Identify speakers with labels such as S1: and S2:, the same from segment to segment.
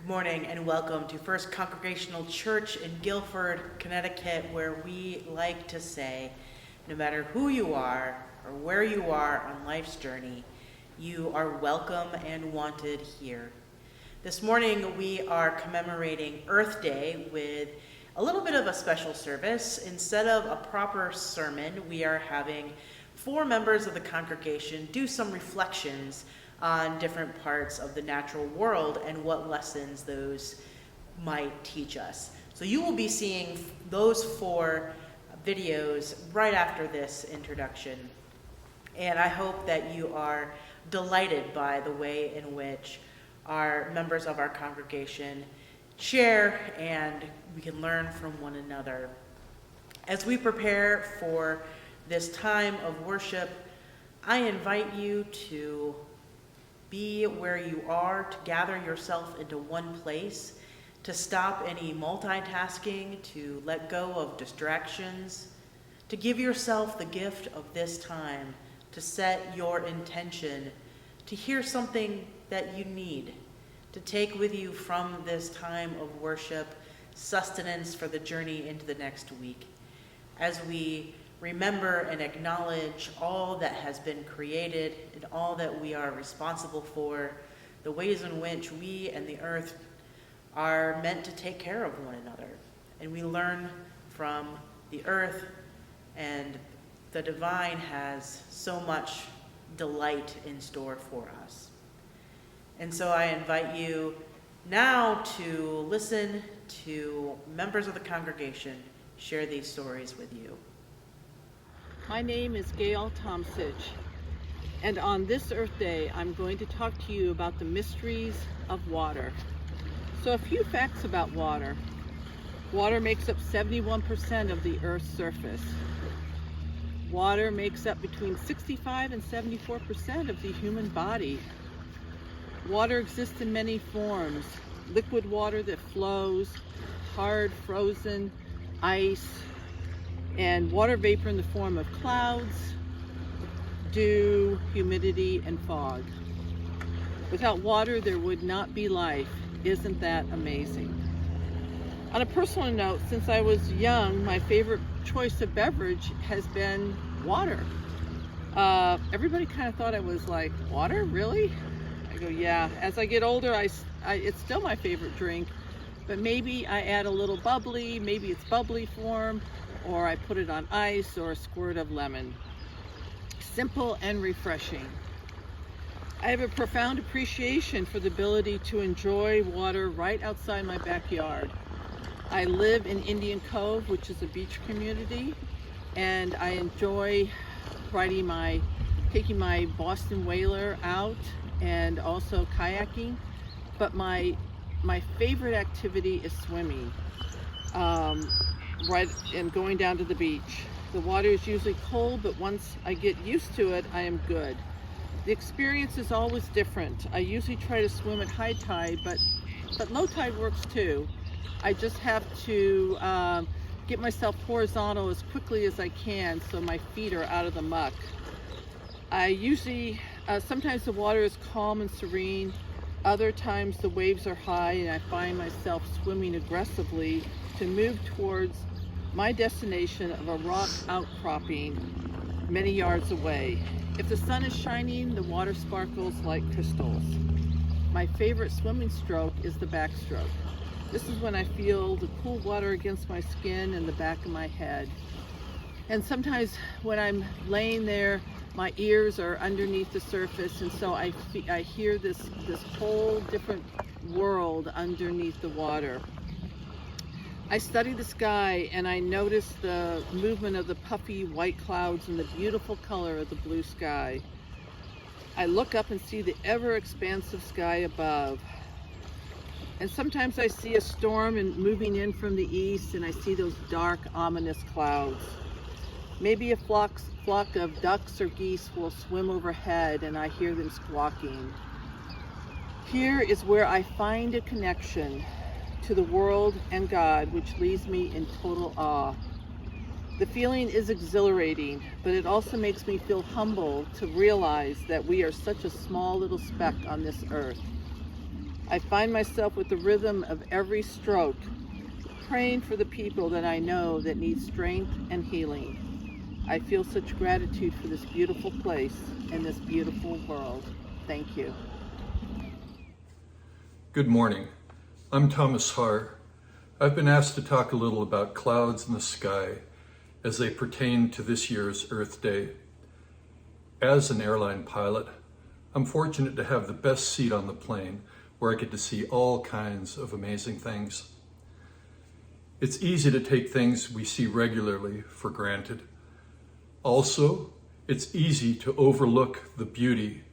S1: Good morning and welcome to First Congregational Church in Guilford, Connecticut, where we like to say, no matter who you are or where you are on life's journey, you are welcome and wanted here. This morning we are commemorating Earth Day with a little bit of a special service. Instead of a proper sermon, we are having 4 members of the congregation do some reflections on different parts of the natural world and what lessons those might teach us. So you will be seeing those 4 videos right after this introduction. And I hope that you are delighted by the way in which our members of our congregation share and we can learn from one another. As we prepare for this time of worship, I invite you to be where you are, to gather yourself into one place, to stop any multitasking, to let go of distractions, to give yourself the gift of this time, to set your intention, to hear something that you need, to take with you from this time of worship sustenance for the journey into the next week. As we remember and acknowledge all that has been created and all that we are responsible for, the ways in which we and the earth are meant to take care of one another. And we learn from the earth, and the divine has so much delight in store for us. And so I invite you now to listen to members of the congregation share these stories with you.
S2: My name is Gail Tomsich, and on this Earth Day, I'm going to talk to you about the mysteries of water. So a few facts about water. Water makes up 71% of the Earth's surface. Water makes up between 65 and 74% of the human body. Water exists in many forms. Liquid water that flows, hard, frozen, ice, and water vapor in the form of clouds, dew, humidity, and fog. Without water, there would not be life. Isn't that amazing? On a personal note, since I was young, my favorite choice of beverage has been water. Everybody kind of thought I was like, water? Really? I go, yeah. As I get older, it's still my favorite drink, but maybe I add a little bubbly, maybe it's bubbly form, or I put it on ice or a squirt of lemon. Simple and refreshing. I have a profound appreciation for the ability to enjoy water right outside my backyard. I live in Indian Cove, which is a beach community, and I enjoy taking my Boston whaler out and also kayaking, but my favorite activity is swimming. And going down to the beach. The water is usually cold, but once I get used to it, I am good. The experience is always different. I usually try to swim at high tide, but low tide works too. I just have to get myself horizontal as quickly as I can so my feet are out of the muck. I usually, sometimes the water is calm and serene. Other times the waves are high and I find myself swimming aggressively to move towards my destination of a rock outcropping many yards away. If the sun is shining, the water sparkles like crystals. My favorite swimming stroke is the backstroke. This is when I feel the cool water against my skin and the back of my head. And sometimes when I'm laying there, my ears are underneath the surface, and so I hear this whole different world underneath the water. I study the sky and I notice the movement of the puffy white clouds and the beautiful color of the blue sky. I look up and see the ever-expansive sky above. And sometimes I see a storm moving in from the east, and I see those dark, ominous clouds. Maybe a flock of ducks or geese will swim overhead and I hear them squawking. Here is where I find a connection to the world and God, which leaves me in total awe. The feeling is exhilarating, but it also makes me feel humble to realize that we are such a small little speck on this earth. I find myself with the rhythm of every stroke, praying for the people that I know that need strength and healing. I feel such gratitude for this beautiful place and this beautiful world. Thank you.
S3: Good morning. I'm Thomas Haar. I've been asked to talk a little about clouds in the sky as they pertain to this year's Earth Day. As an airline pilot, I'm fortunate to have the best seat on the plane where I get to see all kinds of amazing things. It's easy to take things we see regularly for granted. Also, it's easy to overlook the beauty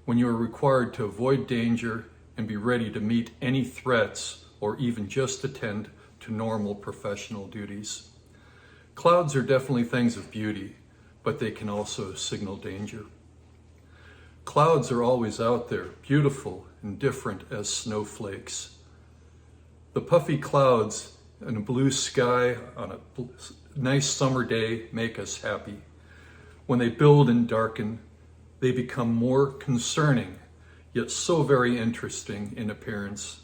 S3: when you are required to avoid danger and be ready to meet any threats or even just attend to normal professional duties. Clouds are definitely things of beauty, but they can also signal danger. Clouds are always out there, beautiful and different as snowflakes. The puffy clouds in a blue sky on a nice summer day make us happy. When they build and darken, they become more concerning, yet so very interesting in appearance.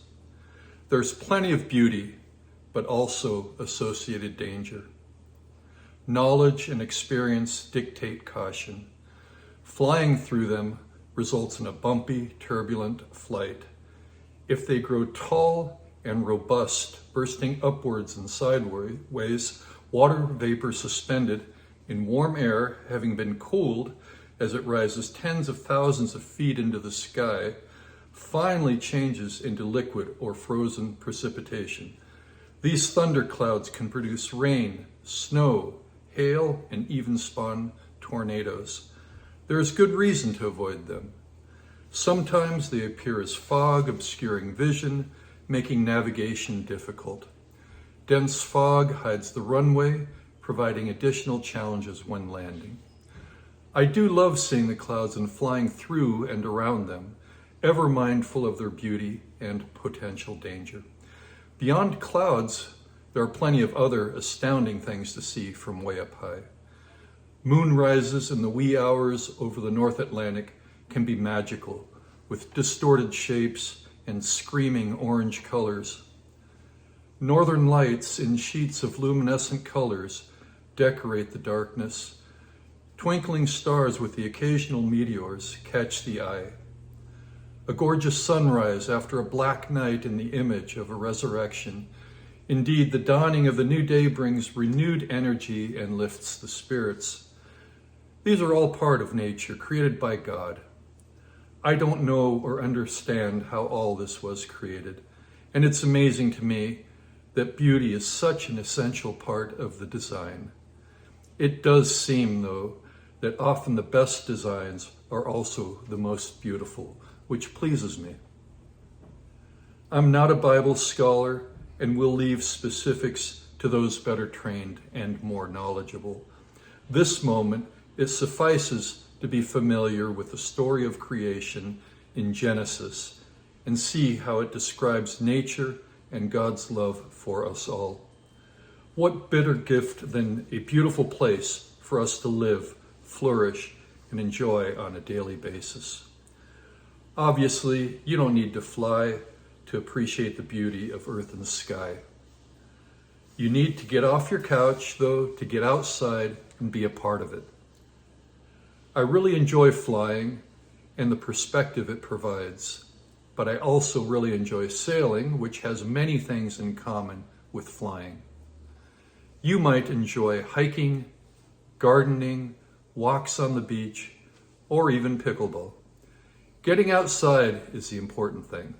S3: There's plenty of beauty, but also associated danger. Knowledge and experience dictate caution. Flying through them results in a bumpy, turbulent flight. If they grow tall and robust, bursting upwards and sideways, water vapor suspended in warm air, having been cooled as it rises tens of thousands of feet into the sky, finally changes into liquid or frozen precipitation. These thunderclouds can produce rain, snow, hail, and even spawn tornadoes. There is good reason to avoid them. Sometimes they appear as fog, obscuring vision, making navigation difficult. Dense fog hides the runway, providing additional challenges when landing. I do love seeing the clouds and flying through and around them, ever mindful of their beauty and potential danger. Beyond clouds, there are plenty of other astounding things to see from way up high. Moonrises in the wee hours over the North Atlantic can be magical, with distorted shapes and screaming orange colors. Northern lights in sheets of luminescent colors decorate the darkness. Twinkling stars with the occasional meteors catch the eye. A gorgeous sunrise after a black night in the image of a resurrection. Indeed, the dawning of the new day brings renewed energy and lifts the spirits. These are all part of nature, created by God. I don't know or understand how all this was created, and it's amazing to me that beauty is such an essential part of the design. It does seem, though, that often the best designs are also the most beautiful, which pleases me. I'm not a Bible scholar and will leave specifics to those better trained and more knowledgeable. This moment, it suffices to be familiar with the story of creation in Genesis and see how it describes nature and God's love for us all. What better gift than a beautiful place for us to live, flourish, and enjoy on a daily basis? Obviously, you don't need to fly to appreciate the beauty of earth and sky. You need to get off your couch, though, to get outside and be a part of it. I really enjoy flying and the perspective it provides, but I also really enjoy sailing, which has many things in common with flying. You might enjoy hiking, gardening, walks on the beach, or even pickleball. Getting outside is the important thing.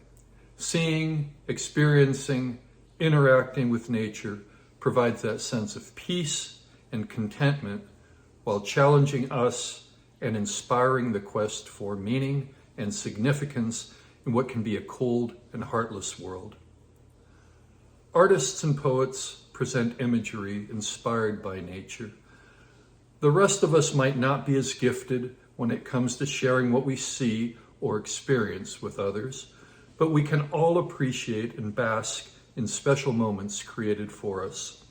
S3: Seeing, experiencing, interacting with nature provides that sense of peace and contentment while challenging us and inspiring the quest for meaning and significance in what can be a cold and heartless world. Artists and poets present imagery inspired by nature. The rest of us might not be as gifted when it comes to sharing what we see or experience with others, but we can all appreciate and bask in special moments created for us.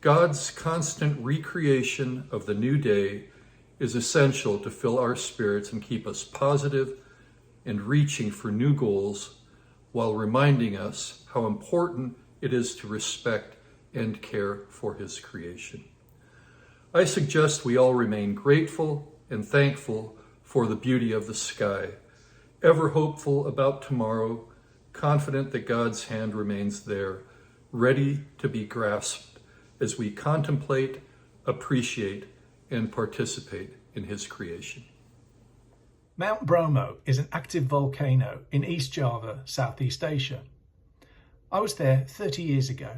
S3: God's constant recreation of the new day is essential to fill our spirits and keep us positive and reaching for new goals while reminding us how important it is to respect and care for his creation. I suggest we all remain grateful and thankful for the beauty of the sky, ever hopeful about tomorrow, confident that God's hand remains there, ready to be grasped as we contemplate, appreciate, and participate in his creation.
S4: Mount Bromo is an active volcano in East Java, Southeast Asia. I was there 30 years ago,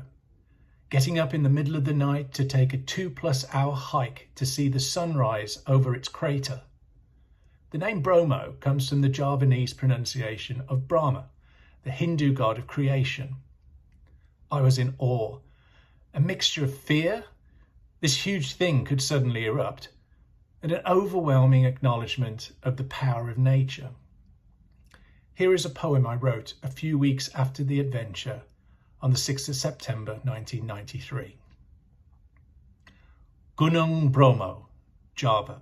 S4: getting up in the middle of the night to take a 2+ hour hike to see the sunrise over its crater. The name Bromo comes from the Javanese pronunciation of Brahma, the Hindu god of creation. I was in awe, a mixture of fear, this huge thing could suddenly erupt, and an overwhelming acknowledgement of the power of nature. Here is a poem I wrote a few weeks after the adventure on the 6th of September 1993. Gunung Bromo, Java.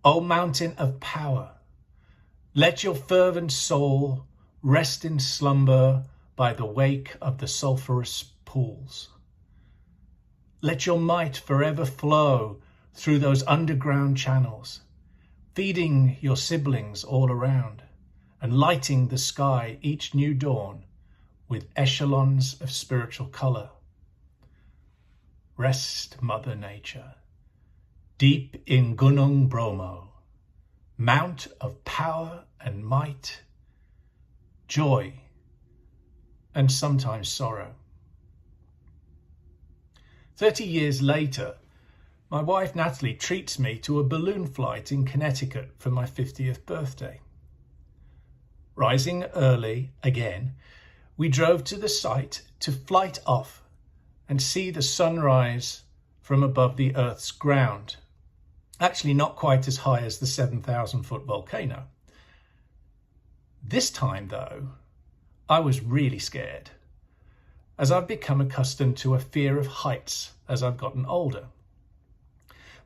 S4: O mountain of power, let your fervent soul rest in slumber by the wake of the sulphurous pools. Let your might forever flow through those underground channels, feeding your siblings all around and lighting the sky each new dawn with echelons of spiritual colour. Rest, Mother Nature, deep in Gunung Bromo, mount of power and might, joy and sometimes sorrow. 30 years later, my wife Natalie treats me to a balloon flight in Connecticut for my 50th birthday. Rising early again, we drove to the site to flight off and see the sunrise from above the Earth's ground. Actually, not quite as high as the 7,000-foot volcano. This time, though, I was really scared, as I've become accustomed to a fear of heights as I've gotten older.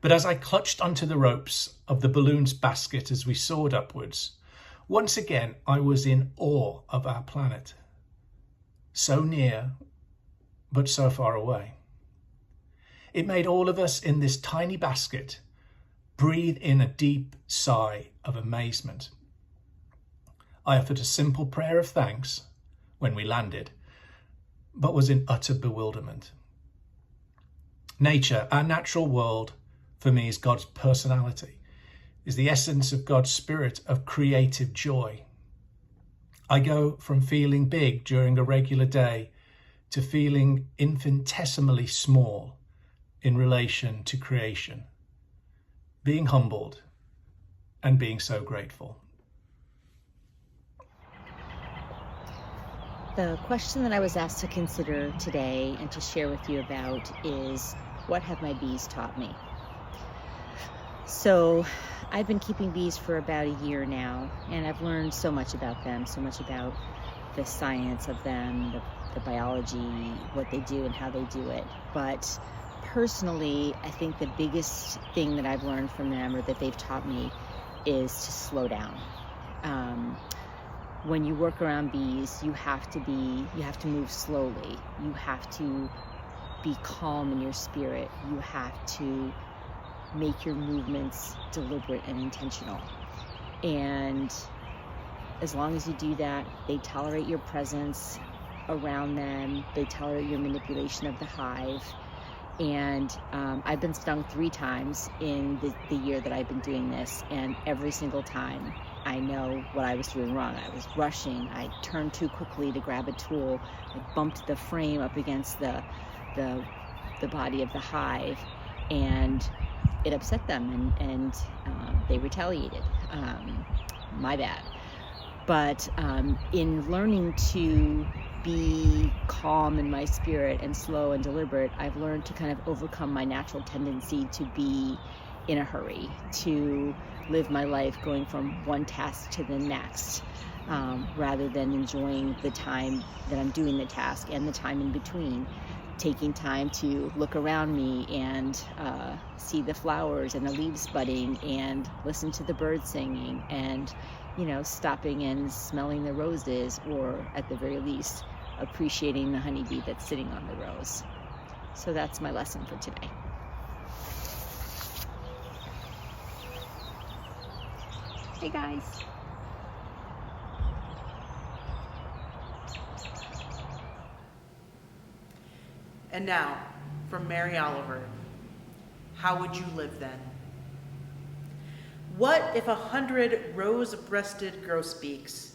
S4: But as I clutched onto the ropes of the balloon's basket as we soared upwards, once again I was in awe of our planet. So near, but so far away. It made all of us in this tiny basket breathe in a deep sigh of amazement. I offered a simple prayer of thanks when we landed, but was in utter bewilderment. Nature, our natural world, for me is God's personality, is the essence of God's spirit of creative joy. I go from feeling big during a regular day to feeling infinitesimally small in relation to creation, being humbled and being so grateful.
S5: The question that I was asked to consider today and to share with you about is, what have my bees taught me? So I've been keeping bees for about a year now, and I've learned so much about them, so much about the science of them, the biology, what they do and how they do it. But personally, I think the biggest thing that I've learned from them, or that they've taught me, is to slow down. When you work around bees, you have to move slowly. You have to be calm in your spirit. You have to make your movements deliberate and intentional. And as long as you do that, they tolerate your presence around them. They tolerate your manipulation of the hive. And I've been stung 3 times in the year that I've been doing this, and every single time I know what I was doing wrong. I was rushing. I turned too quickly to grab a tool. I bumped the frame up against the body of the hive, and it upset them, and they retaliated. My bad. But in learning to be calm in my spirit and slow and deliberate, I've learned to kind of overcome my natural tendency to be in a hurry, to live my life going from one task to the next, rather than enjoying the time that I'm doing the task and the time in between, taking time to look around me and see the flowers and the leaves budding and listen to the birds singing and stopping and smelling the roses, or at the very least, appreciating the honeybee that's sitting on the rose. So that's my lesson for today. Hey guys.
S1: And now, from Mary Oliver, how would you live then? What if 100 rose-breasted grosbeaks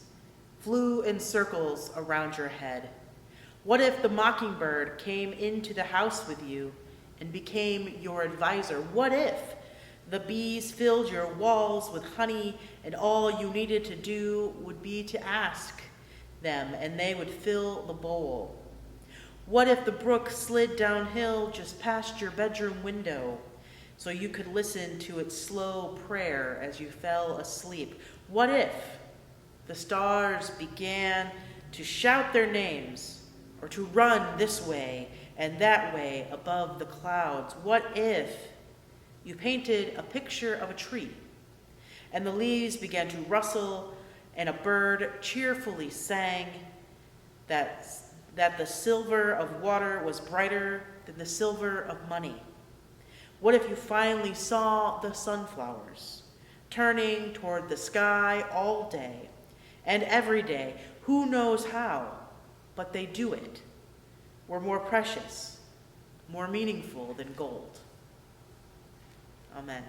S1: flew in circles around your head? What if the mockingbird came into the house with you and became your advisor? What if the bees filled your walls with honey and all you needed to do would be to ask them and they would fill the bowl? What if the brook slid downhill just past your bedroom window so you could listen to its slow prayer as you fell asleep? What if the stars began to shout their names or to run this way and that way above the clouds? What if you painted a picture of a tree and the leaves began to rustle and a bird cheerfully sang that the silver of water was brighter than the silver of money? What if you finally saw the sunflowers turning toward the sky all day and every day? Who knows how, but they do it. Were more precious, more meaningful than gold. Amen.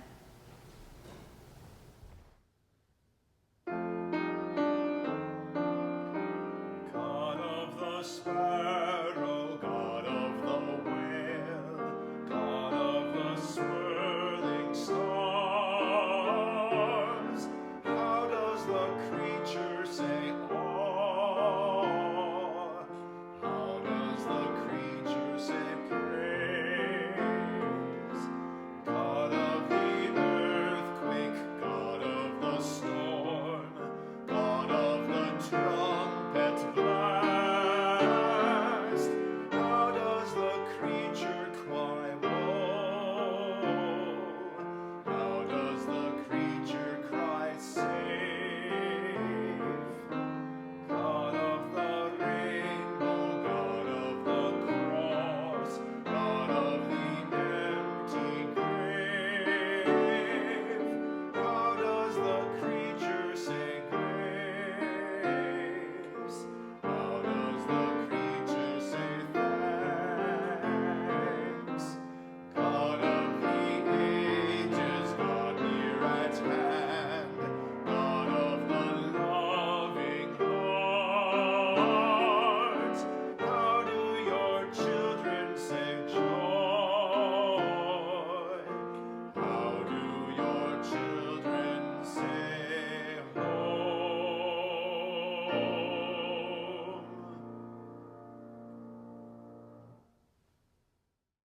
S6: God of the sky.